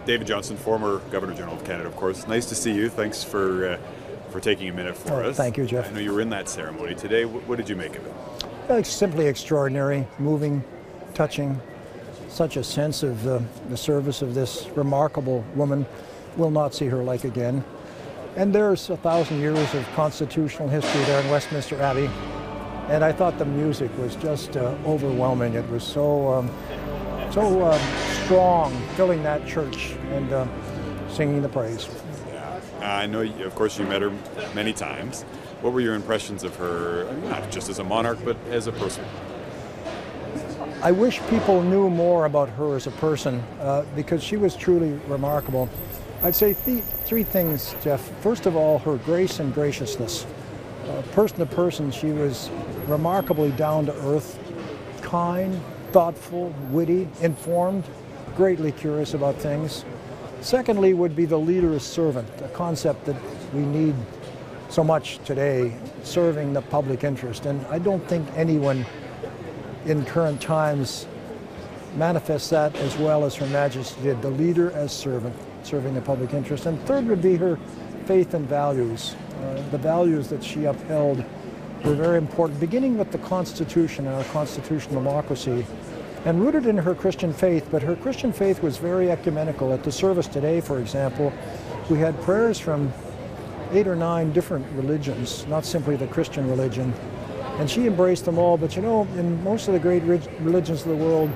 David Johnston, former Governor General of Canada, of course. Nice to see you. Thanks for taking a minute for us. Thank you, Jeff. I know you were in that ceremony today. What did you make of it? It's simply extraordinary, moving, touching. Such a sense of the service of this remarkable woman. We'll not see her like again. And there's 1,000 years of constitutional history there in Westminster Abbey. And I thought the music was just overwhelming. It was so strong, filling that church and singing the praise. Yeah. I know, of course, you met her many times. What were your impressions of her, not just as a monarch, but as a person? I wish people knew more about her as a person because she was truly remarkable. I'd say three things, Jeff. First of all, her grace and graciousness. Person to person, she was remarkably down to earth, kind, thoughtful, witty, informed, greatly curious about things. Secondly would be the leader as servant, a concept that we need so much today, serving the public interest. And I don't think anyone in current times manifests that as well as Her Majesty did, the leader as servant, serving the public interest. And third would be her faith and values. The values that she upheld were very important, beginning with the Constitution and our constitutional democracy, and rooted in her Christian faith. But her Christian faith was very ecumenical. At the service today, for example, we had prayers from 8 or 9 different religions, not simply the Christian religion. And she embraced them all. But you know, in most of the great religions of the world,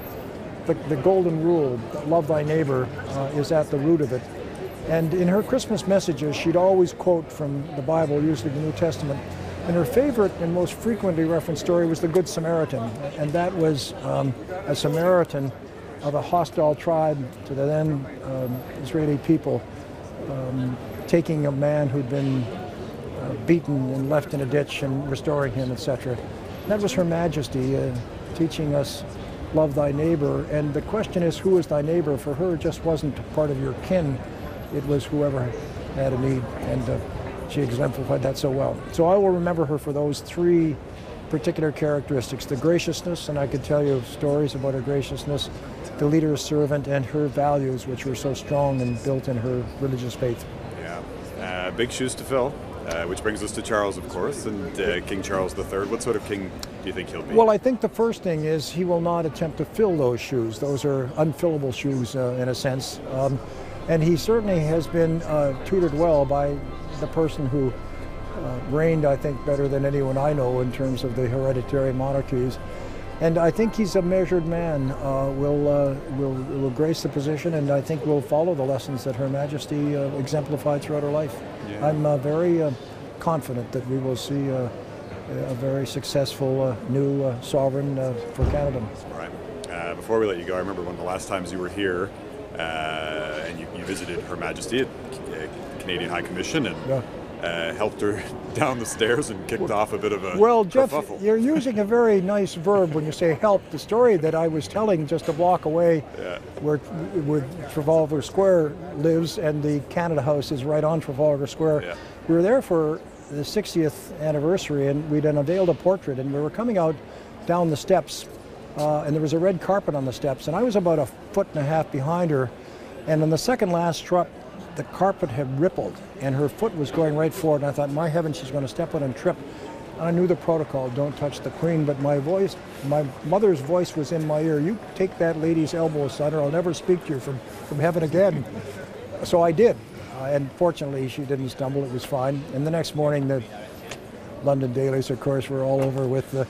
the golden rule, love thy neighbor, is at the root of it. And in her Christmas messages, she'd always quote from the Bible, usually the New Testament. And her favorite and most frequently referenced story was the Good Samaritan. And that was a Samaritan of a hostile tribe to the then Israeli people, taking a man who'd been beaten and left in a ditch and restoring him, etc. That was Her Majesty teaching us, love thy neighbor. And the question is, who is thy neighbor? For her, it just wasn't part of your kin. It was whoever had a need. And she exemplified that so well. So I will remember her for those 3 particular characteristics: the graciousness, and I could tell you stories about her graciousness, the leader's servant, and her values, which were so strong and built in her religious faith. Yeah, big shoes to fill. Which brings us to Charles, of course, and King Charles III. What sort of king do you think he'll be? Well, I think the first thing is he will not attempt to fill those shoes. Those are unfillable shoes in a sense. And he certainly has been tutored well by the person who reigned, I think, better than anyone I know in terms of the hereditary monarchies. And I think he's a measured man, will grace the position, and I think will follow the lessons that Her Majesty exemplified throughout her life. Yeah. I'm very confident that we will see a very successful new sovereign for Canada. All right. Before we let you go, I remember one of the last times you were here, and you visited Her Majesty at Canadian High Commission and helped her down the stairs and kicked off a bit of a Well, Jeff, kerfuffle. You're using a very nice verb when you say help. The story that I was telling just a block away, where Trafalgar Square lives and the Canada House is right on Trafalgar Square. Yeah. We were there for the 60th anniversary, and we'd unveiled a portrait, and we were coming out down the steps, and there was a red carpet on the steps, and I was about 1.5 feet behind her, and on the second last strut, the carpet had rippled and her foot was going right forward, and I thought, my heavens, she's going to step on and trip. And I knew the protocol, don't touch the Queen, but my mother's voice was in my ear. You take that lady's elbow, son, or I'll never speak to you from heaven again. So I did, and fortunately she didn't stumble, it was fine. And the next morning the London dailies, of course, were all over with the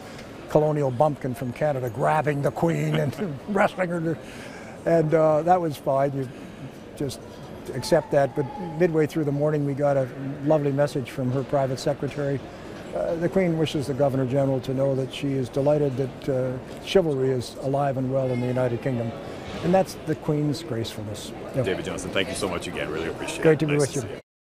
colonial bumpkin from Canada grabbing the Queen and wrestling her, and that was fine. You just accept that. But midway through the morning we got a lovely message from her private secretary. The Queen wishes the Governor General to know that she is delighted that chivalry is alive and well in the United Kingdom. And that's the Queen's gracefulness. David Johnston, thank you so much again. Really appreciate it. Great to be with you.